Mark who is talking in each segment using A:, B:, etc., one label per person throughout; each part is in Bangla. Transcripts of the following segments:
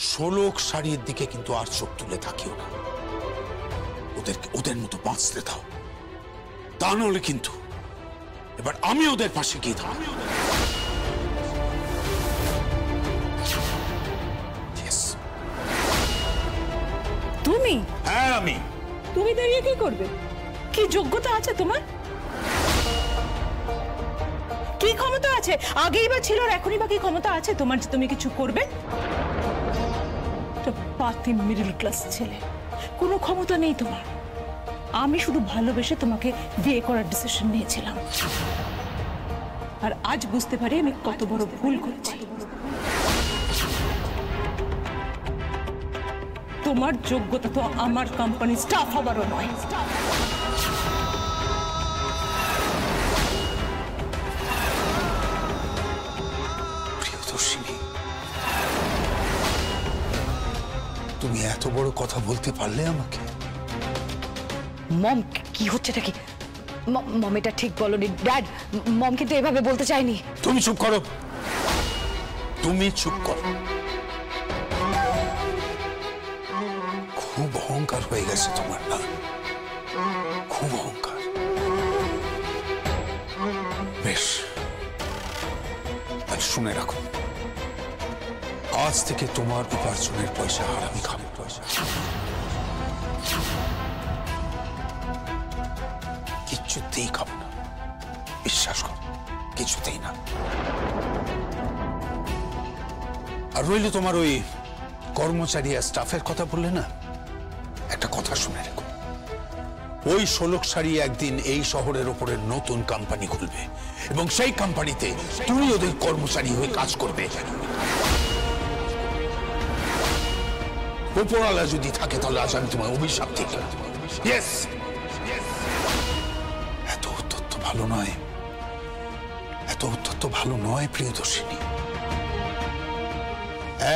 A: ষোলক শাড়ির দিকে কিন্তু আর চোখ তুলে থাকিও না। ওদের মতো বাঁচতে দাও, তা নাহলে কিন্তু এবার আমি ওদের পাশে গিয়ে দাঁড়াবো।
B: তুমি?
A: হ্যাঁ আমি।
B: তুমি দাঁড়িয়ে কি করবে? কি যোগ্যতা আছে তোমার? কি ক্ষমতা আছে? আগেই বা ছিল আর এখনই বা কি ক্ষমতা আছে তোমার যে তুমি কিছু করবে? পাতি মিডল ক্লাস ছেলে, কোনো ক্ষমতা নেই তোমার। আমি শুধু ভালোবেসে তোমাকে বিয়ে করার ডিসিশন নিয়েছিলাম, আর আজ বুঝতে পারি আমি কত বড় ভুল করেছি। তোমার যোগ্যতা তো আমার কোম্পানির স্টাফ হবারও নয়।
A: প্রিয়দর্শিনী, তুমি এত বড় কথা বলতে পারলে আমাকে?
C: মম, কি হচ্ছে নাকি? মম এটা ঠিক বলনি ড্যাড। মম কিন্তু এভাবে বলতে চাইনি।
A: তুমি চুপ করো, তুমি চুপ করো। খুব অহংকার হয়ে গেছে তোমার, না? খুব অহংকার। বেশ, আর শুনে রাখো, আজ থেকে তোমার উপার্জনের পয়সা আর আমি খাবো। কিছুতেই খাবো না, বিশ্বাস করো, কিছুতেই না। আর রইল তোমার ওই কর্মচারী আর স্টাফের কথা বললে না, একটা কথা শুনে রেখো, ওই ষোলক শাড়ি একদিন এই শহরের ওপরে নতুন কোম্পানি খুলবে এবং সেই কোম্পানিতে তুমি ওদের কর্মচারী হয়ে কাজ করবে। উপরওয়ালা যদি থাকে তাহলে আজ আমি তোমার অভিশাপ দিলাম। ইয়েস, এত উদ্ধত ভালো নয়, এত উদ্ধত ভালো নয় প্রিয়দর্শিনী।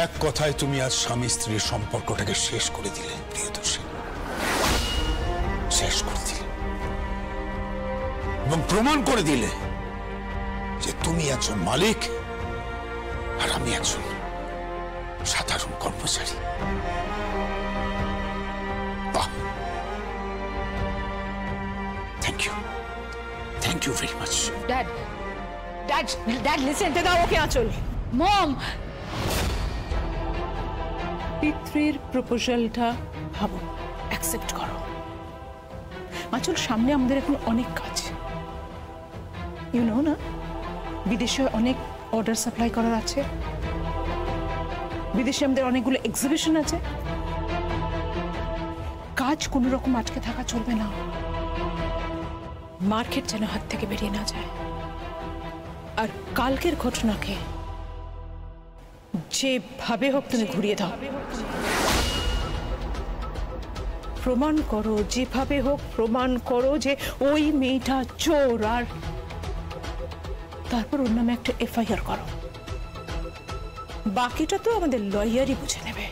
A: এক কথায় তুমি আজ স্বামী স্ত্রীর সম্পর্কটাকে শেষ করে দিলে প্রিয়দর্শিনী, শেষ করে দিলে এবং প্রমাণ করে দিলে যে তুমি একজন মালিক আর আমি একজন সাধারণ কর্মচারী। বাহ, thank you very much.
C: Dad dad dad listen to দাও। ওকে আঁচল। মম,
B: পিতৃর প্রপোজালটা ভাবো, অ্যাকসেপ্ট করো। আঁচল, সামনে আমাদের এখন অনেক কাজ, ইউ নো না? বিদেশে অনেক অর্ডার সাপ্লাই করার আছে, বিদেশে আমাদের অনেকগুলো এক্সিবিশন আছে। কাজ কোনো রকম আটকে থাকা চলবে না, মার্কেট যেন হাত থেকে বেরিয়ে না যায়। আর কালকের ঘটনাকে যেভাবে হোক তুমি ঘুরিয়ে দাও, প্রমাণ করো, যেভাবে হোক প্রমাণ করো যে ওই মেয়েটা চোর, আর তারপর ওর নামে একটা এফআইআর করো। বাকিটা তো আমাদের লয়ারই বুঝে নেবে।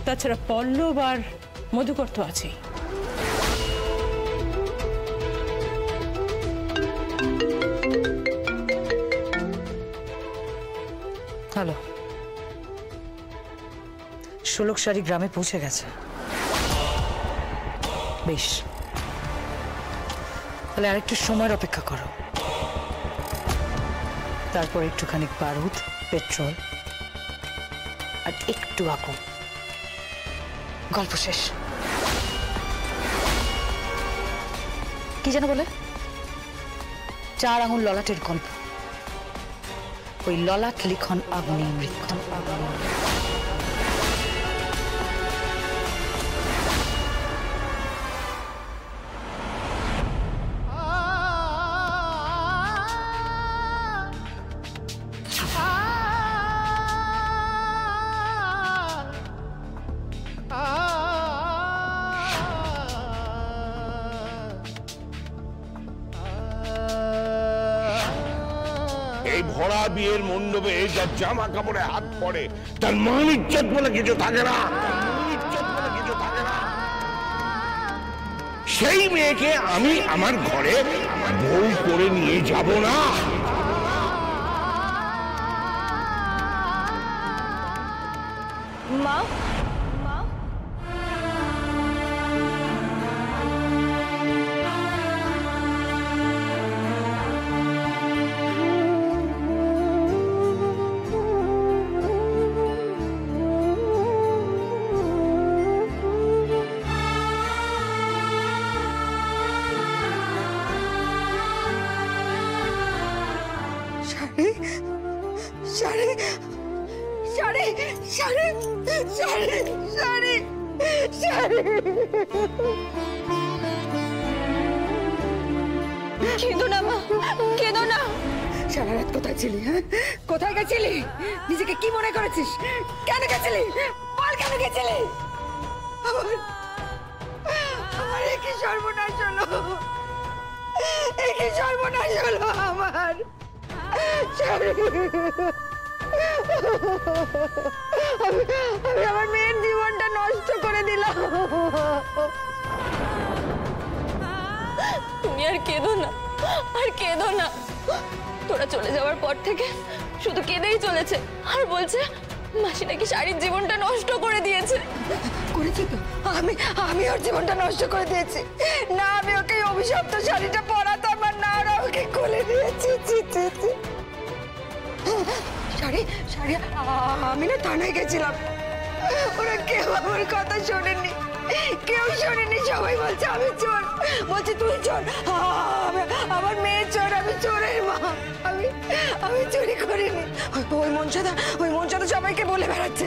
B: তাছাড়া পল্লব আর মধুকর তো আছেই।
C: হ্যালো, ষোলক শাড়ি গ্রামে পৌঁছে গেছে। বেশ, তাহলে আরেকটু সময়ের অপেক্ষা করো, তারপর একটুখানি বারুদ, পেট্রোল আর একটু আগুন, গল্প শেষ। কি যেন বলে? 4 আঙুল ললাটের গল্প। ওই ললাট লিখন অগ্নি মৃত্যু।
D: এই ভরা বিয়ের মণ্ডপে যার জামা কাপড়ে হাত পড়ে তার মান ইজ্জত বলে কিছু থাকে না, সেই মেয়েকে আমি আমার ঘরে বউ করে নিয়ে যাব না।
C: মা কেঁদো না মা, কেঁদো না।
E: সারা রাত কোথায় ছিলি? হ্যাঁ, কোথায় গেছিলি? নিজেকে কি মনে করেছিস? কেন গেছিলি? বল কেন গেছিলি? আমার কি সর্বনাশ হলো, কি সর্বনাশ হলো আমার। আমি আমার মেয়ের জীবনটা নষ্ট করে দিলাম।
F: তুমি আর কেঁদো না, আর কেঁদো না। তোরা চলে যাওয়ার পর থেকে শুধু কেঁদেই চলেছে আর বলছে মাসি নাকি শাড়ির জীবনটা নষ্ট করে দিয়েছে।
E: করেছি তো, আমি ওর জীবনটা নষ্ট করে দিয়েছি। না আমি ওকে অভিশপ্ত শাড়িটা পরাতাম আর না ওরা ওকে কোলে দিয়েছি। শাড়ি শাড়ি আমি না থানায় গেছিলাম, ওরা কেউ আমার কথা শোনেনি, কেউ শোনেনি। সবাই বলছে আমি চোর, বলছে তুই চোর, আমার মেয়ে চোর, আমি চোরের মা, আমি চুরি করিনি। ওই মঞ্চদা সবাইকে বলে বেড়াচ্ছে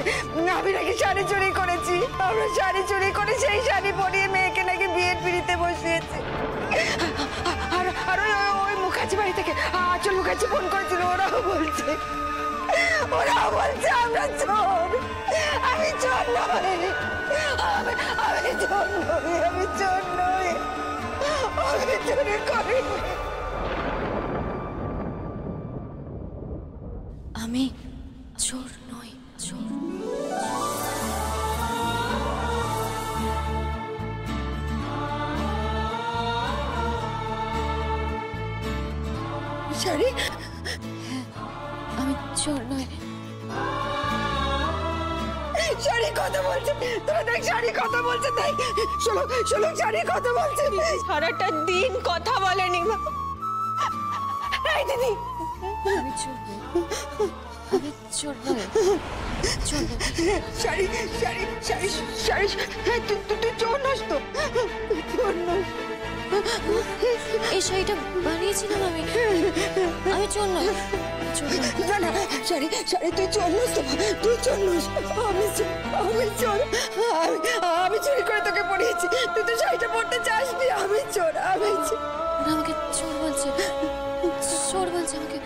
E: আমি নাকি শাড়ি চুরি করেছি। আমরা শাড়ি চুরি করে সেই শাড়ি পরিয়ে মেয়েকে নাকি বিয়ের পিড়িতে বসিয়েছি। আর ওই মুখার্জি বাড়ি থেকে আঁচল মুখার্জি ফোন করেছিল, ওরাও বলছে আমরা চোর। আমি চোর নই, আমি চোর নই, আমি চোর নই, আমি চুরি করিনি।
F: আমি চোর নই, চোর।
E: শাড়ি
F: আমি চোর নই।
E: শাড়ি কথা বলছে, তোরা দেখ শাড়ি কথা বলছে, তাই শোনো শাড়ি কথা বলছে।
B: সারাটা দিন কথা বলেনি মা।
E: এই দিদি
F: আমি চোর নই, আমি চোর নই, চোর নই।
E: শাড়ি শাড়ি শাড়ি শাড়ি তুই চোর নস তো, তুই চোর নস।
F: এই শাড়িটা বানিয়েছিলাম আমি, আমি চোর নই, চোর নই।
E: না না শাড়ি তুই চোর নস তো, তুই চোর নস। আমি চোর, আমি চুরি করে তোকে পরিয়েছি, তুই তো শাড়িটা পরতে চাসনি। আমি চোর, আমি চোর।
F: ওরা আমাকে চোর বলছে, চোর বলছে আমাকে,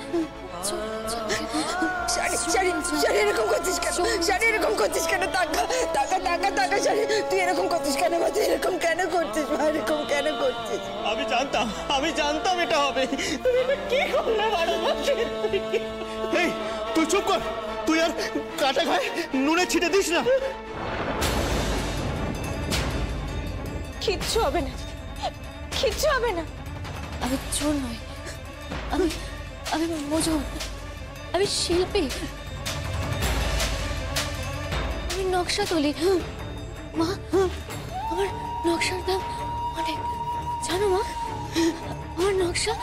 F: চোর বলছে আমাকে।
E: শাড়ি এরকম করছিস কেন? শাড়ি এরকম করছিস কেন? টাকা শাড়ি তুই এরকম করছিস কেন? তুই এরকম কেন করছিস? এরকম কেন করছিস?
G: আমি জানতাম এটা হবে। তুমি এটা কি করলে ভালোবাসি? এই তুই চুপ কর, তুই আর কাটা খায় নুনে ছিটে দিস না।
B: কিচ্ছু হবে না, কিচ্ছু হবে না।
F: আমি চোর নই, আমি মজুর, আমি শিল্পী, আমি নকশা তুলি। মা, আমার নকশার দাম অনেক, জানো মা? আমার নকশা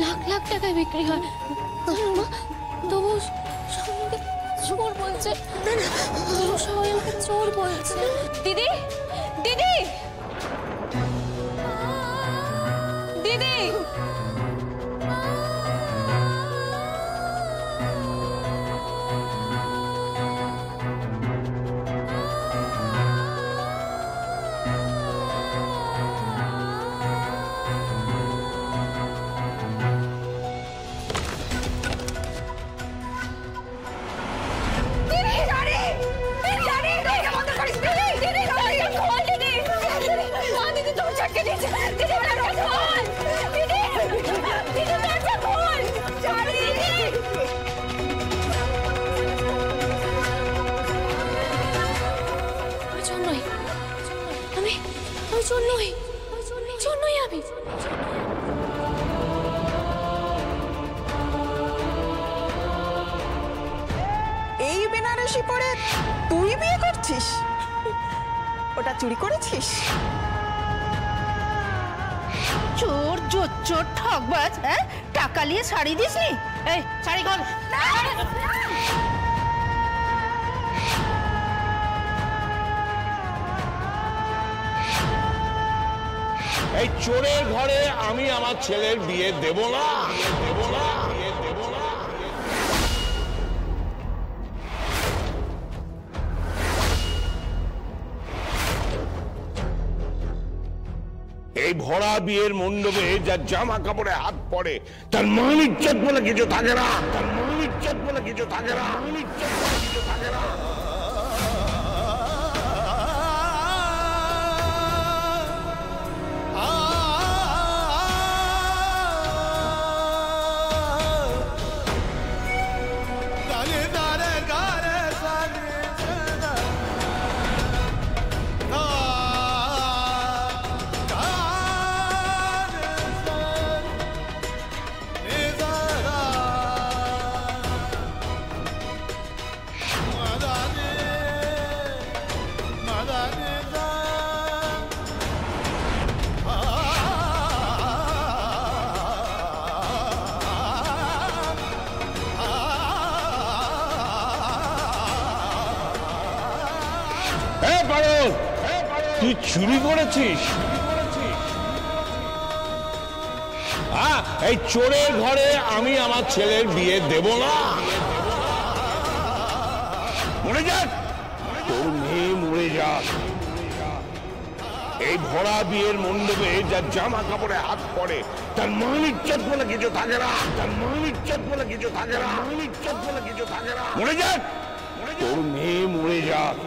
F: লাখ লাখ টাকায় বিক্রি হয়, জানো মা? তবু সবাই আমাকে চোর বলছে, সবাই আমাকে চোর বলছে। দিদি, দিদি, দিদি,
B: এই বেনারসি পরে তুই বিয়ে করছিস?
H: ওটা চুরি করেছিস?
B: চোর চোর ঠকবাজ, হ্যাঁ? টাকা নিয়ে শাড়ি দিসনি? এই শাড়ি খোল।
D: এই চোরের ঘরে আমি আমার ছেলের বিয়ে দেব না। এই ভরা বিয়ের মণ্ডপে যার জামা কাপড়ে হাত পড়ে তার মান ইজ্জত বলে কিছু থাকে না। তুই চুরি করেছিস? এই চোরের ঘরে আমি আমার ছেলের বিয়ে দেব না। মরে যাক, তোর মেয়ে মরে যাক। এই ভরা বিয়ের মণ্ডপে যার জামা কাপড়ে হাত পড়ে তার মান ইজ্জত বলে কিছু থাকে না। মরে যাক, তোর মেয়ে মরে যাক।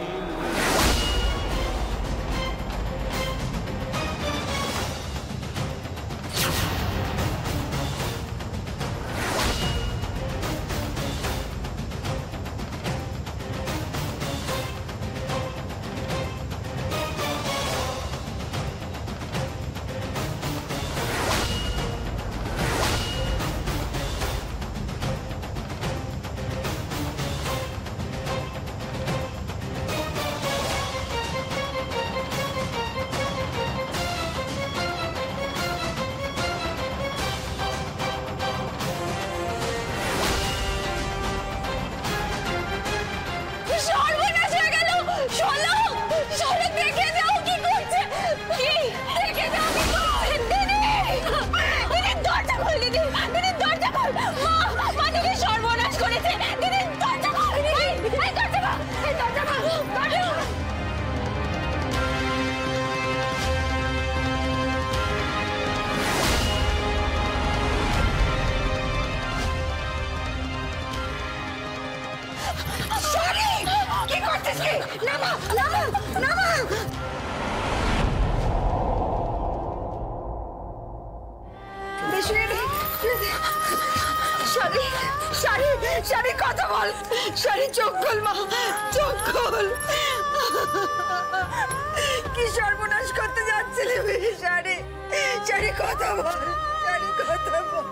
E: শাড়ি কথা বল, শাড়ি চোখ খোল মা, চোখ খোল। কি সর্বনাশ করতে যাচ্ছিলে শাড়ি? শাড়ি কথা বল, শাড়ি কথা বল।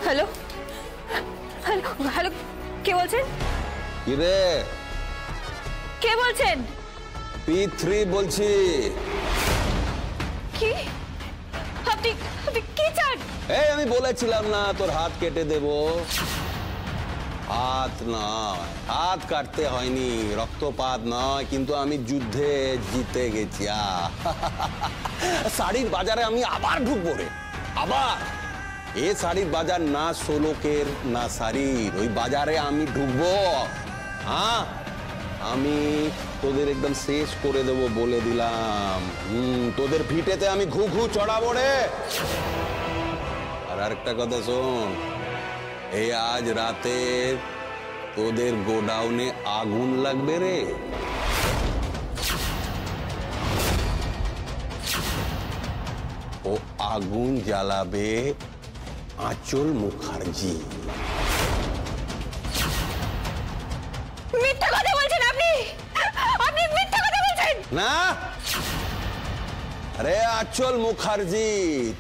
C: হ্যালো হ্যালো হ্যালো, কে বলছেন?
I: কিরে?
C: কে বলছেন?
I: P3 বলছি।
C: কি? আপনি কি চান?
I: এই আমি বলেছিলাম না তোর হাত কেটে দেব। হাত নয়, হাত কাটতে হয়নি, রক্তপাত নয়, কিন্তু আমি যুদ্ধে জিতে গেছি। শাড়ির বাজারে আমি আবার ঢুকবো রে, আবার। এ শাড়ির বাজার না সোলকের না শাড়ির, ওই বাজারে আমি ঢুকবো। হ্যাঁ, আমি তোদের একদম শেষ করে দেবো বলে দিলাম। তোদের ভিটেতে আমি ঘু ঘু চড়াবো রে। আর আরেকটা কথা শোন, এই আজ রাতে তোদের গোডাউনে আগুন লাগবে রে। ও আগুন জ্বালাবে আঁচল মুখার্জি।
C: মিথ্যা কথা বলছেন আপনি, আপনি মিথ্যা কথা বলছেন।
I: না? আরে আচল মুখার্জি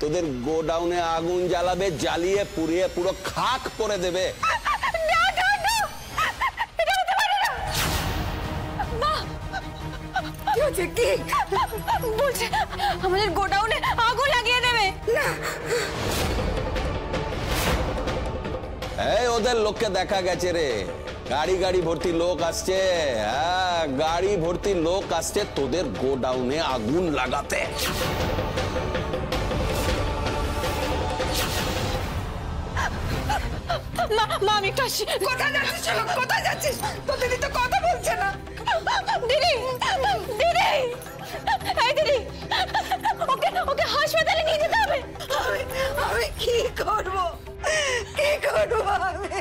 I: তোদের গোডাউনে আগুন জ্বালাবে, জ্বালিয়ে পুড়িয়ে পুরো খাক করে দেবে।
E: বলছে আমাদের গোডাউনে আগুন লাগিয়ে দেবে। না,
I: এই ওদের লোককে দেখা গেছে রে, গাড়ি গাড়ি ভর্তি লোক আসছে। হ্যাঁ, গাড়ি ভর্তি লোক আসছে তোদের গোডাউনে আগুন লাগাতে।
E: মা আমি একটু আসছি। কোথায় যাচ্ছিস? কোথায় যাচ্ছিস? তো দিদি তো কথা বলছে না। দিদি, দিদি, এই দিদি, ওকে হাসপাতালে নিয়ে যেতে হবে। আমি কি করব? কি করব আমি?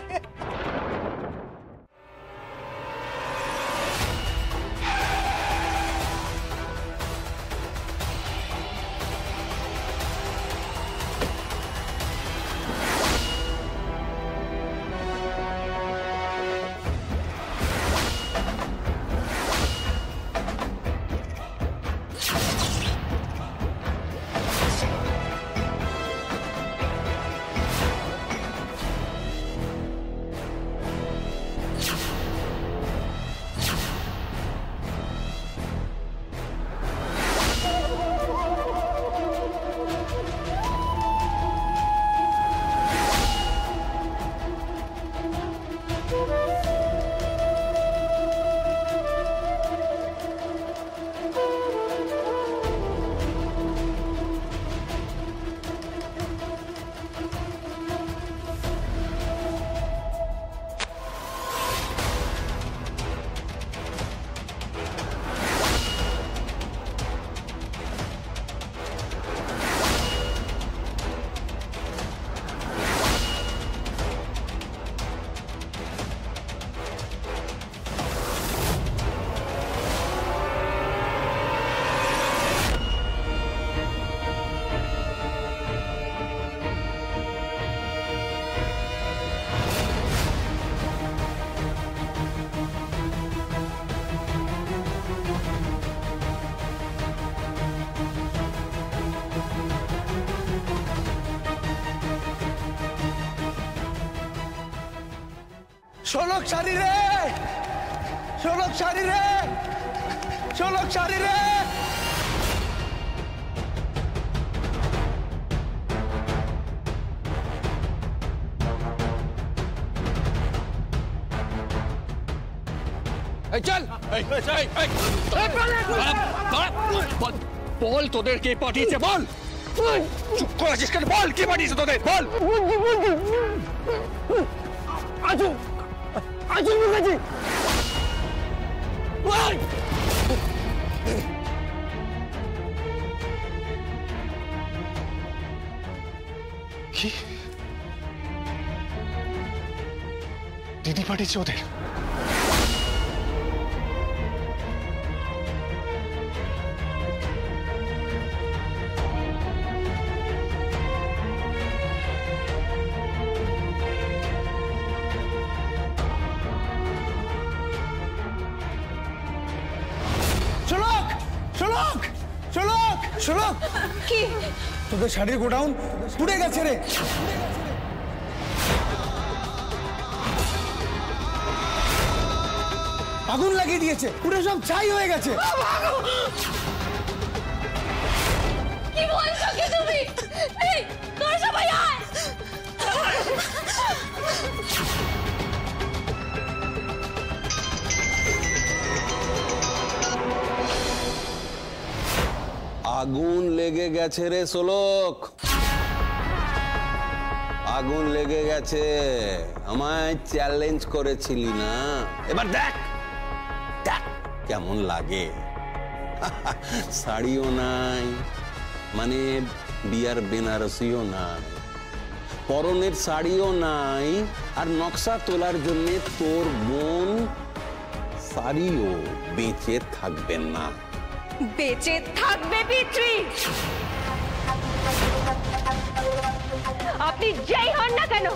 G: সোলক শাড়ি রে, সোলক শাড়ি রে, সোলক শাড়ি রে।
H: চল বল তোদের কে পাঠিয়েছে, বল। চুপ করে আছিস কেন? বল কে পাঠিয়েছে তোদের, বল। আজু আজু মুখার্জি। কি দিদি পাঠিয়েছে ওদের?
G: কি তোদের শাড়ির গোডাউন পুড়ে গেছে রে। আগুন লাগিয়ে দিয়েছে, পুরো সব ছাই হয়ে গেছে।
F: কি বলছো কি তুমি? এই তোরা সবাই আয়।
I: আগুন লেগে গেছে রে সোলক, আগুন লেগে গেছে। আমায় চ্যালেঞ্জ করেছিলি না, এবার দেখ দেখ কেমন লাগে। শাড়িও নাই, মানে বিয়ার বেনারসিও নাই, পরনের শাড়িও নাই, আর নকশা তোলার জন্য তোর বোন শাড়িও বেঁচে থাকবেন না।
E: বেঁচে থাকবে পিতৃ। আপনি যেই হন না কেন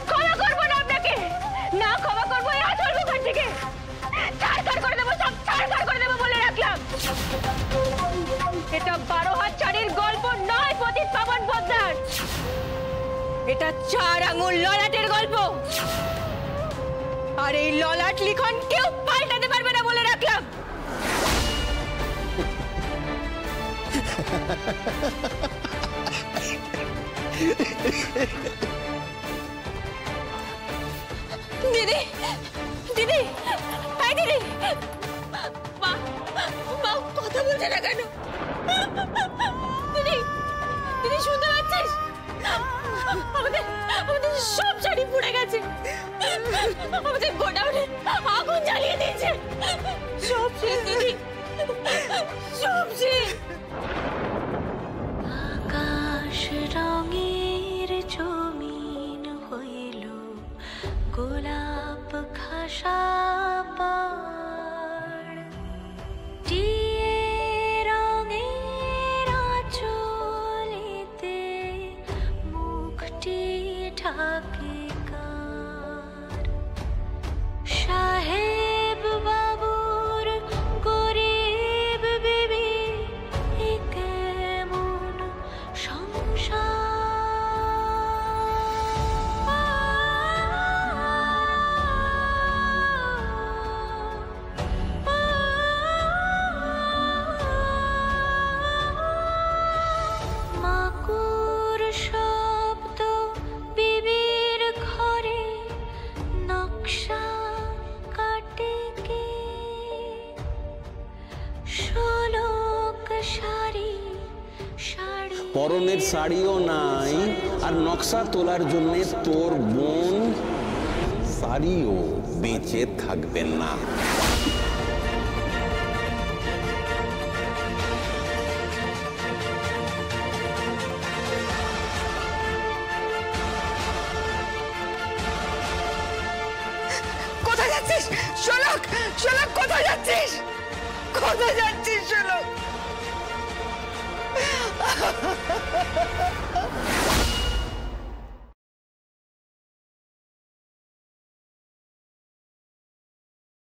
E: ক্ষমা করবো না আপনাকে, না ক্ষমা করবো এই আচল মুখার্জিকে। ছাড়খাড় করে দেবো, সব ছাড়খাড় করে দেবো বলে রাখলাম। এটা 12 হাত শাড়ির গল্প নয় পতিত পাবন পোদ্দার, এটা 4 আঙুল ললাটের গল্প। আর এই ললাট লিখন কেউ পাল্টাতে পারবে না বলে রাখলাম। দিদি, দিদি, হাই দিদি, মা, মা কথা বলছে না কেন? দিদি, দিদি শুনতে পাচ্ছিস? আমাদের আমাদের সব শাড়ি পুড়ে গেছে, আমাদের গোডাউনে আগুন জ্বালিয়ে দিয়েছে, সব শেষ দিদি, সব শেষ।
F: আকাশ রঙের জমিন হইল গোলাপ খাসা পাড়, টিয়ে রঙের আঁচলেতে মুখটি ঢাকে কার, সাহেব বাবুর গরিব বিবি এ কেমন সংসার। মাকুর শব্দ বিবির ঘরে, নকশা কাটে কে, শোলক শাড়ি শাড়ি
I: পরনের শাড়িও নাই, আর নকশা তোলার জন্য তোর বোন শাড়িও বেঁচে থাকবে না।
E: কোথায় যাচ্ছিস শোলক? শোলক কোথায় যাচ্ছিস? কোথায় যাচ্ছিস শোলক?